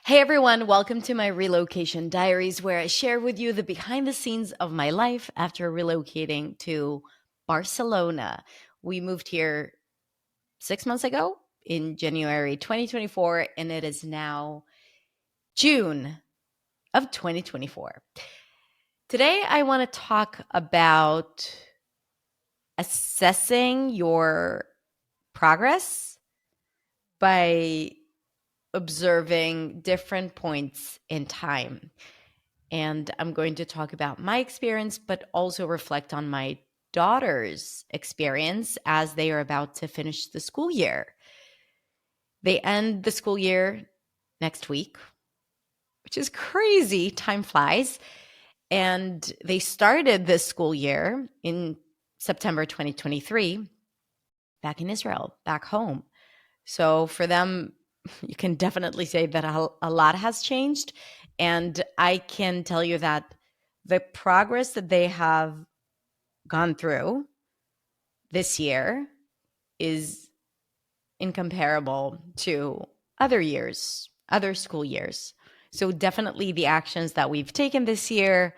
Hey everyone, welcome to my Relocation Diaries, where I share with you the behind the scenes of my life after relocating to Barcelona. We moved here 6 months ago in January 2024, and it is now June of 2024. Today, I want to talk about assessing your progress by observing different points in time. And I'm going to talk about my experience, but also reflect on my daughter's experience as they are about to finish the school year. They end the school year next week, which is crazy. Time flies. And they started this school year in September 2023 back in Israel, back home. So for them, you can definitely say that a lot has changed. And I can tell you that the progress that they have gone through this year is incomparable to other years, other school years. So definitely the actions that we've taken this year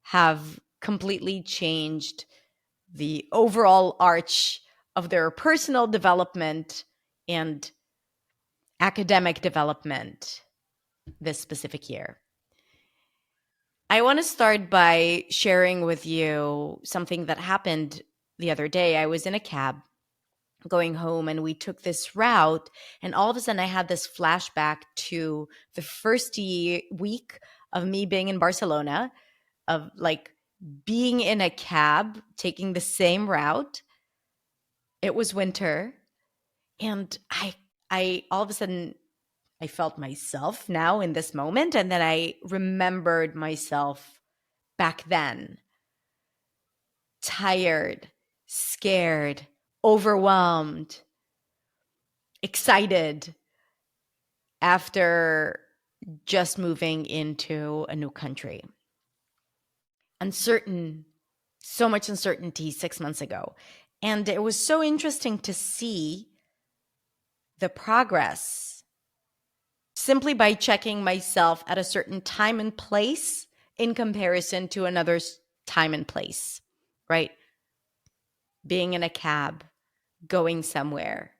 have completely changed the overall arch of their personal development and academic development this specific year. I want to start by sharing with you something that happened the other day. I was in a cab going home and we took this route, and all of a sudden I had this flashback to the first week of me being in Barcelona, of like being in a cab taking the same route. It was winter, and I all of a sudden I felt myself now in this moment, and then I remembered myself back then, tired, scared, overwhelmed, excited after just moving into a new country. Uncertain, so much uncertainty 6 months ago. And it was so interesting to see the progress simply by checking myself at a certain time and place in comparison to another time and place, right? Being in a cab, going somewhere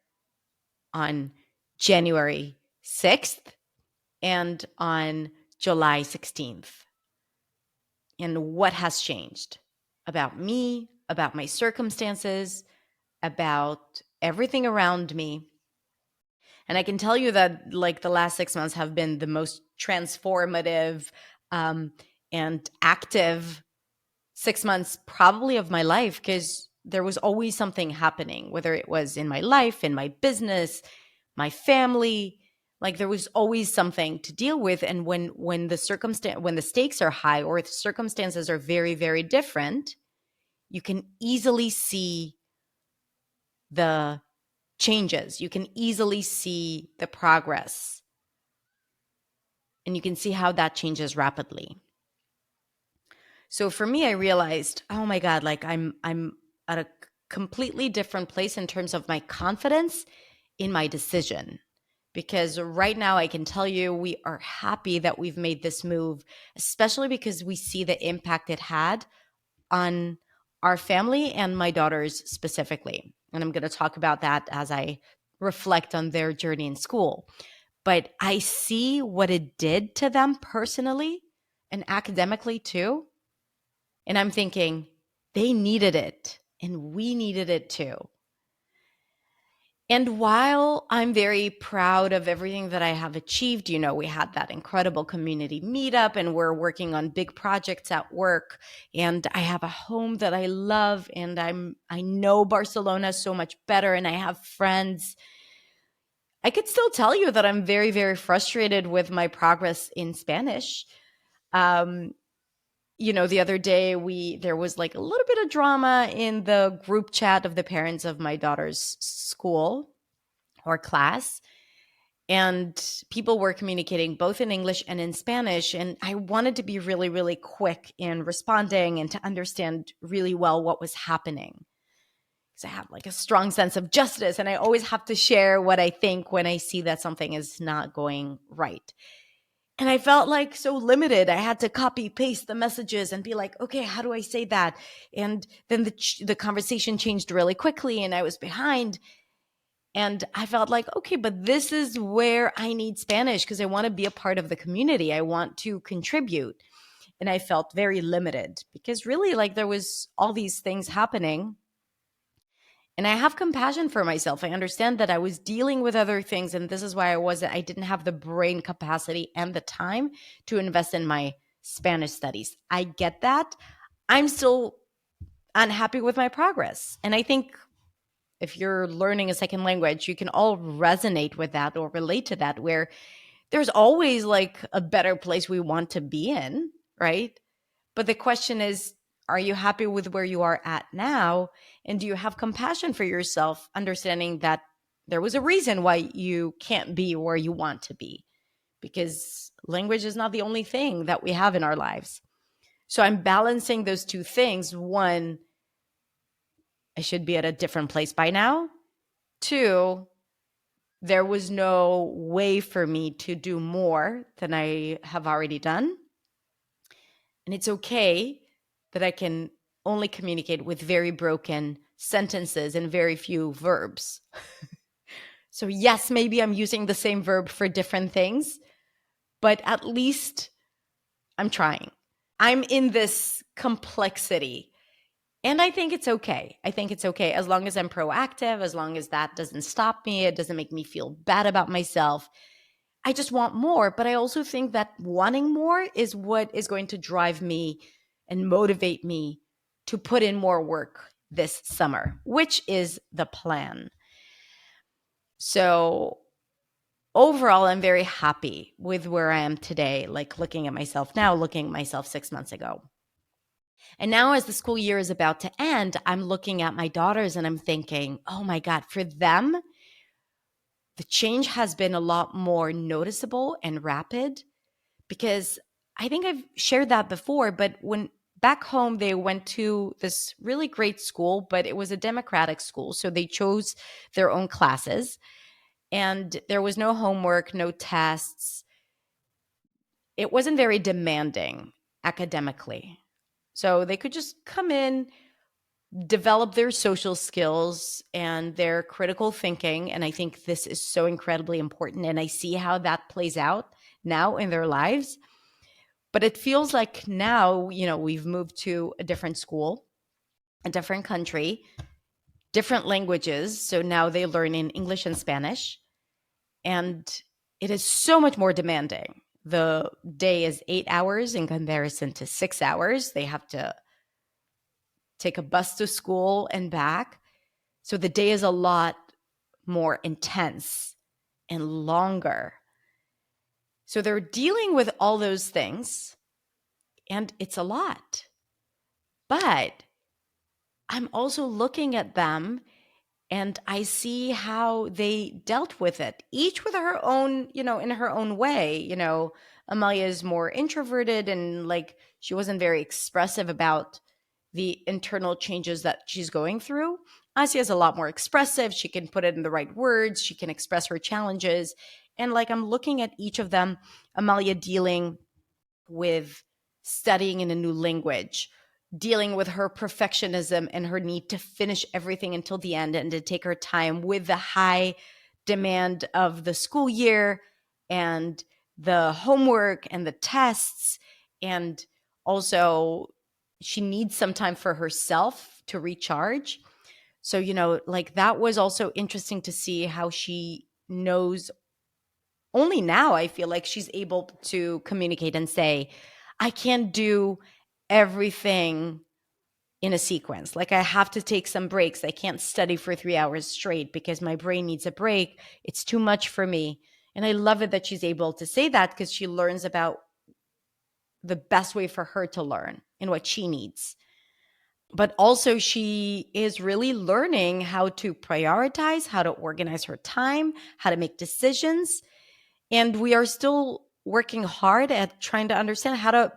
on January 6th and on July 16th. And what has changed about me, about my circumstances, about everything around me. And I can tell you that like the last 6 months have been the most transformative and active 6 months probably of my life, because there was always something happening, whether it was in my life, in my business, my family. Like there was always something to deal with. And when the stakes are high or the circumstances are very, very different, you can easily see the changes. You can easily see the progress. And you can see how that changes rapidly. So for me, I realized, oh my God, like I'm at a completely different place in terms of my confidence in my decision. Because right now I can tell you we are happy that we've made this move, especially because we see the impact it had on our family and my daughters specifically. And I'm going to talk about that as I reflect on their journey in school. But I see what it did to them personally and academically too. And I'm thinking, they needed it and we needed it too. And while I'm very proud of everything that I have achieved, we had that incredible community meetup and we're working on big projects at work, and I have a home that I love, and I know Barcelona so much better and I have friends. I could still tell you that I'm very, very frustrated with my progress in Spanish. The other day there was like a little bit of drama in the group chat of the parents of my daughter's school or class, and people were communicating both in English and in Spanish, and I wanted to be really, really quick in responding and to understand really well what was happening, because I have like a strong sense of justice and I always have to share what I think when I see that something is not going right. And I felt like so limited. I had to copy paste the messages and be like, okay, how do I say that? And then the conversation changed really quickly and I was behind. And I felt like, okay, but this is where I need Spanish because I want to be a part of the community. I want to contribute. And I felt very limited because really, like, there was all these things happening. And I have compassion for myself. I understand that I was dealing with other things. And this is why I didn't have the brain capacity and the time to invest in my Spanish studies. I get that. I'm still unhappy with my progress. And I think if you're learning a second language, you can all resonate with that or relate to that, where there's always like a better place we want to be in, right? But the question is, are you happy with where you are at now? And do you have compassion for yourself, understanding that there was a reason why you can't be where you want to be? Because language is not the only thing that we have in our lives. So I'm balancing those two things. One, I should be at a different place by now. Two, there was no way for me to do more than I have already done. And it's okay that I can only communicate with very broken sentences and very few verbs. So, yes, maybe I'm using the same verb for different things, but at least I'm trying. I'm in this complexity. And I think it's okay. I think it's okay as long as I'm proactive, as long as that doesn't stop me, it doesn't make me feel bad about myself. I just want more, but I also think that wanting more is what is going to drive me and motivate me to put in more work this summer, which is the plan. So overall, I'm very happy with where I am today, like looking at myself now, looking at myself 6 months ago. And now, as the school year is about to end, I'm looking at my daughters and I'm thinking, oh my God, for them, the change has been a lot more noticeable and rapid, because I think I've shared that before, but when back home, they went to this really great school, but it was a democratic school. So they chose their own classes and there was no homework, no tests. It wasn't very demanding academically. So they could just come in, develop their social skills and their critical thinking. And I think this is so incredibly important. And I see how that plays out now in their lives. But it feels like now, we've moved to a different school, a different country, different languages. So now they learn in English and Spanish. And it is so much more demanding. The day is 8 hours in comparison to 6 hours. They have to take a bus to school and back. So the day is a lot more intense and longer. So they're dealing with all those things, and it's a lot. But I'm also looking at them and I see how they dealt with it, each with her own, in her own way. Amalia is more introverted and like she wasn't very expressive about the internal changes that she's going through. Asia is a lot more expressive. She can put it in the right words. She can express her challenges. And like I'm looking at each of them, Amalia dealing with studying in a new language, dealing with her perfectionism and her need to finish everything until the end and to take her time with the high demand of the school year and the homework and the tests. And also, she needs some time for herself to recharge. So, like that was also interesting to see how she knows. Only now I feel like she's able to communicate and say, I can't do everything in a sequence. Like I have to take some breaks. I can't study for 3 hours straight because my brain needs a break. It's too much for me. And I love it that she's able to say that because she learns about the best way for her to learn and what she needs. But also, she is really learning how to prioritize, how to organize her time, how to make decisions. And we are still working hard at trying to understand how to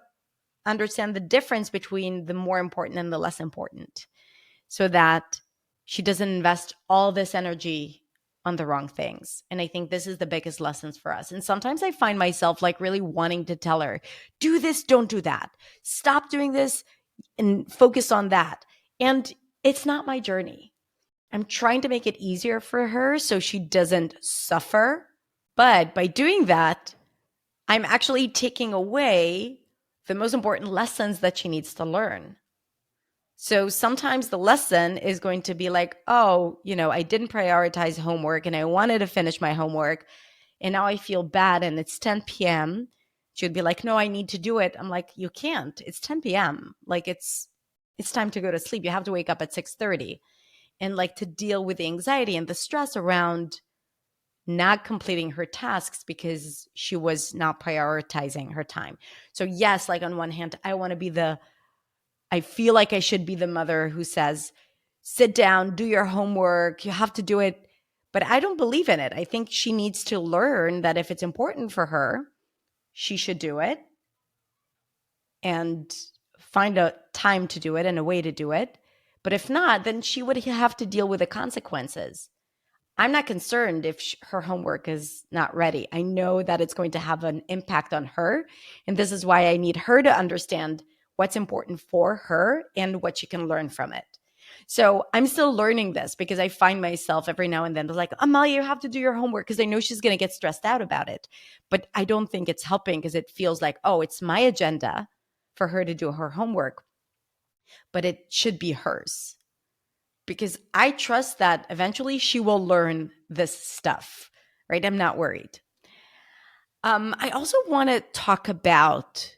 understand the difference between the more important and the less important so that she doesn't invest all this energy on the wrong things. And I think this is the biggest lessons for us. And sometimes I find myself like really wanting to tell her, do this, don't do that. Stop doing this and focus on that. And it's not my journey. I'm trying to make it easier for her so she doesn't suffer. But by doing that, I'm actually taking away the most important lessons that she needs to learn. So sometimes the lesson is going to be like, oh, I didn't prioritize homework and I wanted to finish my homework. And now I feel bad and it's 10 p.m. She would be like, no, I need to do it. I'm like, you can't. It's 10 p.m. Like it's time to go to sleep. You have to wake up at 6:30. And like to deal with the anxiety and the stress around not completing her tasks because she was not prioritizing her time. So yes, like on one hand, I feel like I should be the mother who says, sit down, do your homework, you have to do it. But I don't believe in it. I think she needs to learn that if it's important for her, she should do it and find a time to do it and a way to do it. But if not, then she would have to deal with the consequences. I'm not concerned if her homework is not ready. I know that it's going to have an impact on her. And this is why I need her to understand what's important for her and what she can learn from it. So I'm still learning this because I find myself every now and then like, Amalia, you have to do your homework, because I know she's going to get stressed out about it. But I don't think it's helping because it feels like, oh, it's my agenda for her to do her homework, but it should be hers, because I trust that eventually she will learn this stuff, right? I'm not worried. I also want to talk about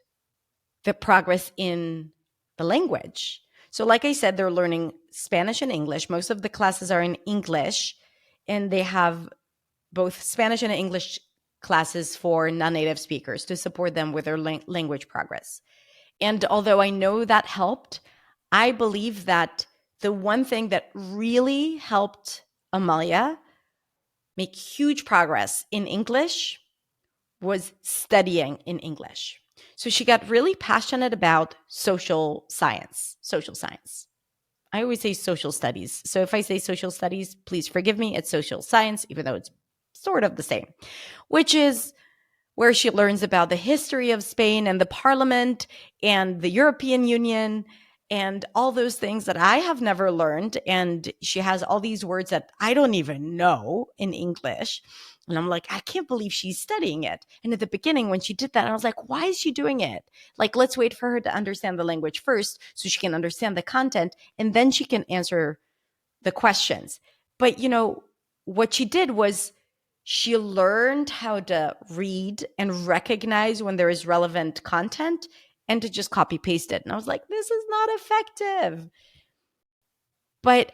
the progress in the language. So like I said, they're learning Spanish and English. Most of the classes are in English, and they have both Spanish and English classes for non-native speakers to support them with their language progress. And although I know that helped, I believe that the one thing that really helped Amalia make huge progress in English was studying in English. So she got really passionate about social science. I always say social studies. So if I say social studies, please forgive me. It's social science, even though it's sort of the same, which is where she learns about the history of Spain and the parliament and the European Union and all those things that I have never learned. And she has all these words that I don't even know in English. And I'm like, I can't believe she's studying it. And at the beginning, when she did that, I was like, why is she doing it? Like, let's wait for her to understand the language first so she can understand the content, and then she can answer the questions. But, what she did was she learned how to read and recognize when there is relevant content and to just copy paste it. And I was like, this is not effective. But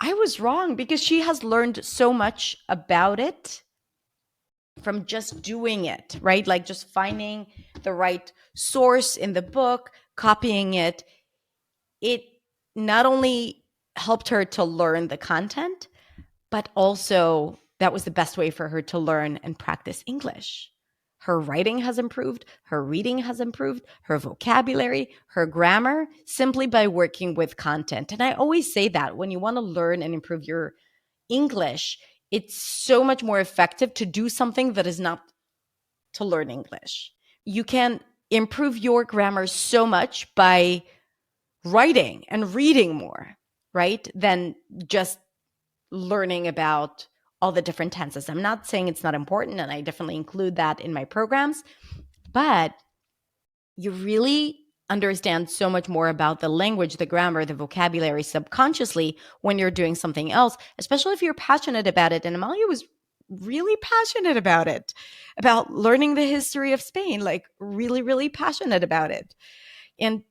I was wrong, because she has learned so much about it from just doing it, right? Like just finding the right source in the book, copying it. It not only helped her to learn the content, but also that was the best way for her to learn and practice English. Her writing has improved, her reading has improved, her vocabulary, her grammar, simply by working with content. And I always say that when you want to learn and improve your English, it's so much more effective to do something that is not to learn English. You can improve your grammar so much by writing and reading more, right? Than just learning about all the different tenses. I'm not saying it's not important, and I definitely include that in my programs, but you really understand so much more about the language, the grammar, the vocabulary subconsciously when you're doing something else, especially if you're passionate about it. And Amalia was really passionate about it, about learning the history of Spain, like really, really passionate about it. And,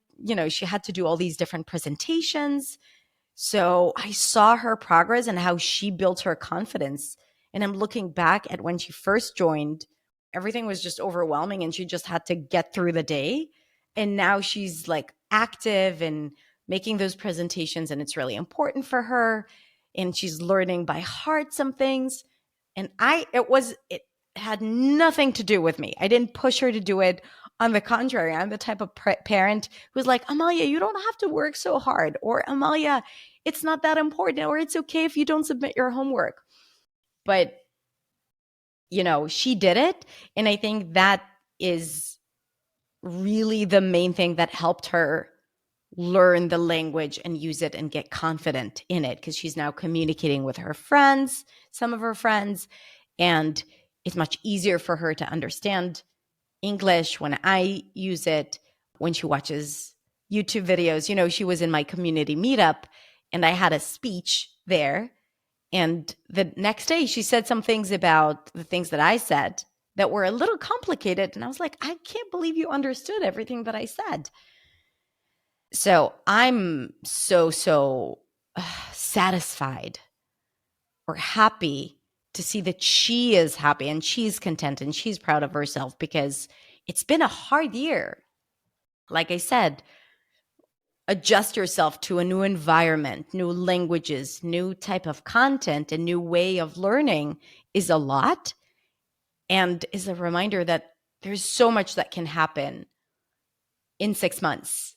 she had to do all these different presentations. So I saw her progress and how she built her confidence. And I'm looking back at when she first joined, everything was just overwhelming and she just had to get through the day. And now she's like active and making those presentations, and it's really important for her. And she's learning by heart some things. And it had nothing to do with me. I didn't push her to do it. On the contrary, I'm the type of parent who's like, Amalia, you don't have to work so hard. Or Amalia, it's not that important. Or it's okay if you don't submit your homework. But, she did it. And I think that is really the main thing that helped her learn the language and use it and get confident in it, because she's now communicating with her friends, some of her friends, and it's much easier for her to understand English when I use it, when she watches YouTube videos. She was in my community meetup and I had a speech there. And the next day she said some things about the things that I said that were a little complicated. And I was like, I can't believe you understood everything that I said. So I'm so satisfied or happy to see that she is happy and she's content and she's proud of herself, because it's been a hard year. Like I said, adjust yourself to a new environment, new languages, new type of content, a new way of learning is a lot, and is a reminder that there's so much that can happen in 6 months.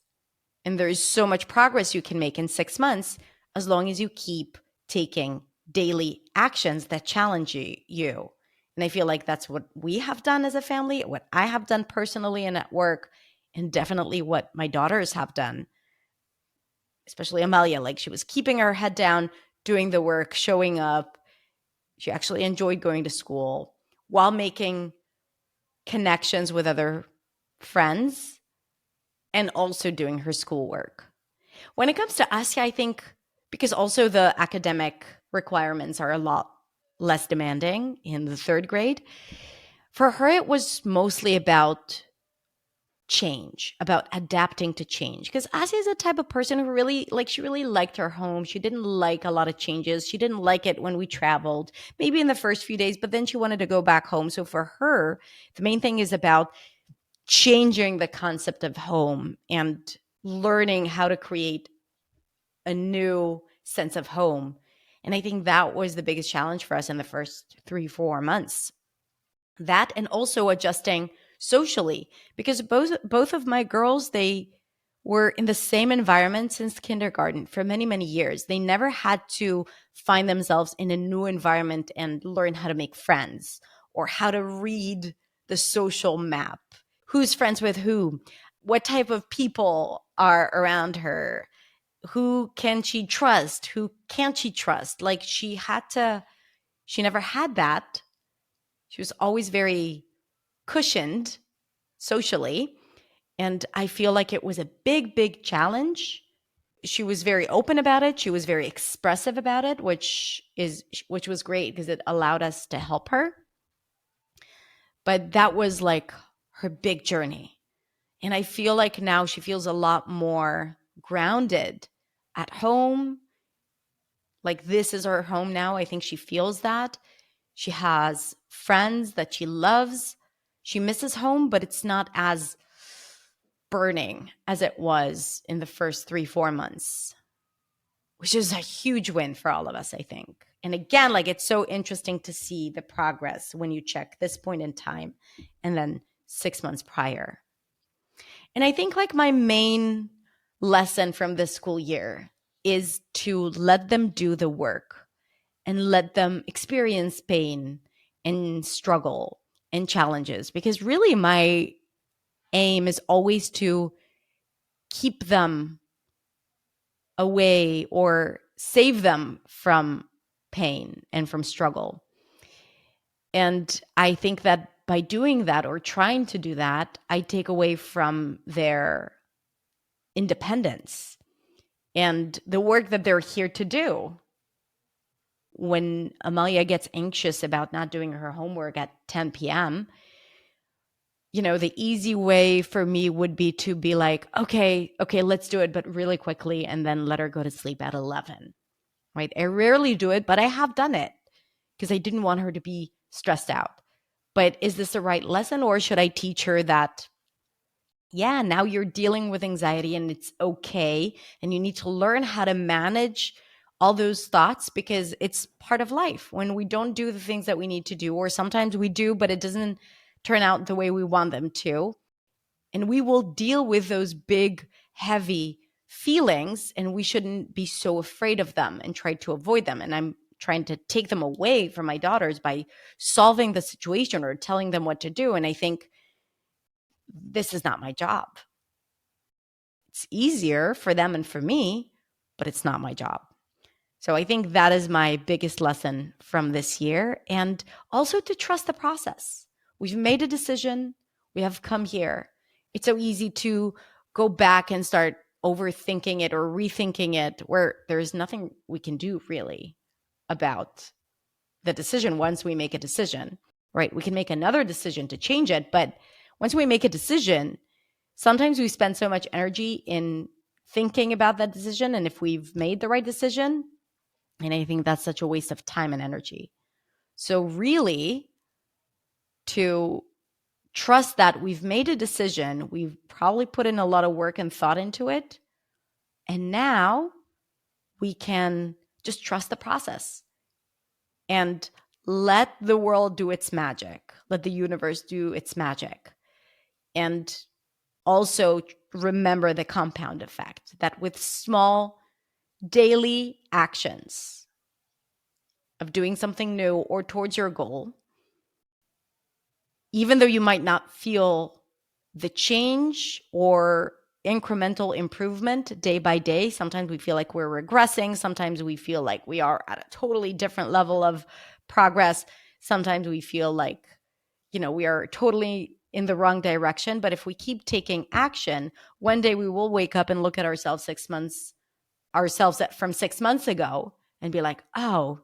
And there's so much progress you can make in 6 months as long as you keep taking daily actions that challenge you. And I feel like that's what we have done as a family, what I have done personally and at work, and definitely what my daughters have done, especially Amelia. Like, she was keeping her head down, doing the work, showing up. She actually enjoyed going to school while making connections with other friends and also doing her schoolwork. When it comes to Asya, I think because also the academic requirements are a lot less demanding in the 3rd grade, for her it was mostly about change, about adapting to change. Because Asya is a type of person who she really liked her home. She didn't like a lot of changes. She didn't like it when we traveled, maybe in the first few days, but then she wanted to go back home. So for her, the main thing is about changing the concept of home and learning how to create a new sense of home. And I think that was the biggest challenge for us in the first 3-4 months. That, and also adjusting socially, because both of my girls, they were in the same environment since kindergarten for many, many years. They never had to find themselves in a new environment and learn how to make friends or how to read the social map. Who's friends with who? What type of people are around her? Who can she trust? Who can't she trust? Like, she never had that. She was always very cushioned socially. And I feel like it was a big, big challenge. She was very open about it. She was very expressive about it, which was great because it allowed us to help her. But that was like her big journey. And I feel like now she feels a lot more grounded at home. Like, this is her home now. I think she feels that. She has friends that she loves. She misses home, but it's not as burning as it was in the first 3-4 months, which is a huge win for all of us, I think. And again, like, it's so interesting to see the progress when you check this point in time and then 6 months prior. And I think, like, my main lesson from this school year is to let them do the work and let them experience pain and struggle and challenges, because really my aim is always to keep them away or save them from pain and from struggle. And I think that by doing that or trying to do that, I take away from their independence and the work that they're here to do. When Amalia gets anxious about not doing her homework at 10 p.m., the easy way for me would be to be like, okay, let's do it, but really quickly, and then let her go to sleep at 11, right? I rarely do it, but I have done it because I didn't want her to be stressed out. But is this the right lesson, or should I teach her that, yeah, now you're dealing with anxiety and it's okay, and you need to learn how to manage all those thoughts because it's part of life. When we don't do the things that we need to do, or sometimes we do, but it doesn't turn out the way we want them to. And we will deal with those big, heavy feelings, and we shouldn't be so afraid of them and try to avoid them. And I'm trying to take them away from my daughters by solving the situation or telling them what to do. And I think this is not my job. It's easier for them and for me, but it's not my job. So I think that is my biggest lesson from this year. And also to trust the process. We've made a decision. We have come here. It's so easy to go back and start overthinking it or rethinking it, where there's nothing we can do really about the decision once we make a decision, right? We can make another decision to change it. But once we make a decision, sometimes we spend so much energy in thinking about that decision. And if we've made the right decision, and I think that's such a waste of time and energy. So really, to trust that we've made a decision, we've probably put in a lot of work and thought into it, and now we can just trust the process and let the world do its magic, let the universe do its magic. And also remember the compound effect, that with small daily actions of doing something new or towards your goal, even though you might not feel the change or incremental improvement day by day, sometimes we feel like we're regressing. Sometimes we feel like we are at a totally different level of progress. Sometimes we feel like, we are totally in the wrong direction. But if we keep taking action, one day we will wake up and look at ourselves from 6 months ago and be like, oh,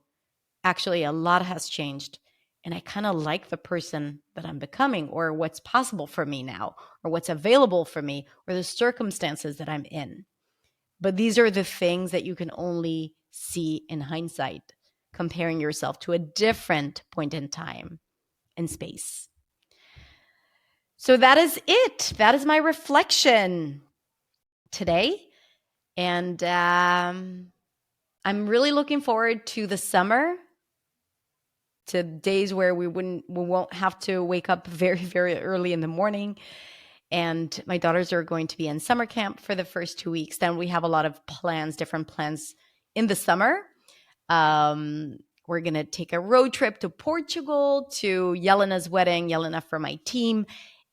actually a lot has changed. And I kind of like the person that I'm becoming, or what's possible for me now, or what's available for me, or the circumstances that I'm in. But these are the things that you can only see in hindsight, comparing yourself to a different point in time and space. So that is it. That is my reflection today. And I'm really looking forward to the summer, to days where we won't have to wake up very, very early in the morning. And my daughters are going to be in summer camp for the first 2 weeks. Then we have a lot of different plans in the summer. We're going to take a road trip to Portugal to Yelena's wedding, Yelena for my team.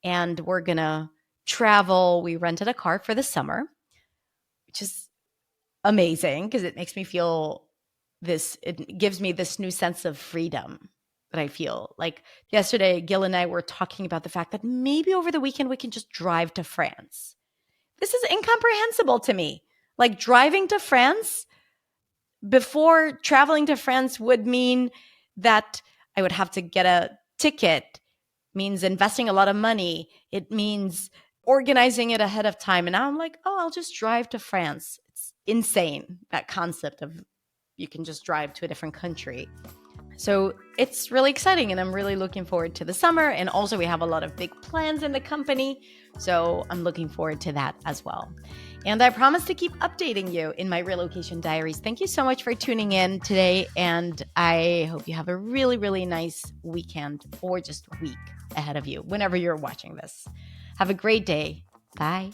And we're going to travel. We rented a car for the summer, which is amazing because it makes me feel it gives me this new sense of freedom that I feel. Like yesterday, Gil and I were talking about the fact that maybe over the weekend we can just drive to France. This is incomprehensible to me. Like driving to France before traveling to France would mean that I would have to get a ticket, means investing a lot of money. It means organizing it ahead of time. And now I'm like, oh, I'll just drive to France. It's insane, that concept of you can just drive to a different country. So it's really exciting, and I'm really looking forward to the summer. And also we have a lot of big plans in the company, so I'm looking forward to that as well. And I promise to keep updating you in my Relocation Diaries. Thank you so much for tuning in today, and I hope you have a really, really nice weekend or just week ahead of you whenever you're watching this. Have a great day. Bye.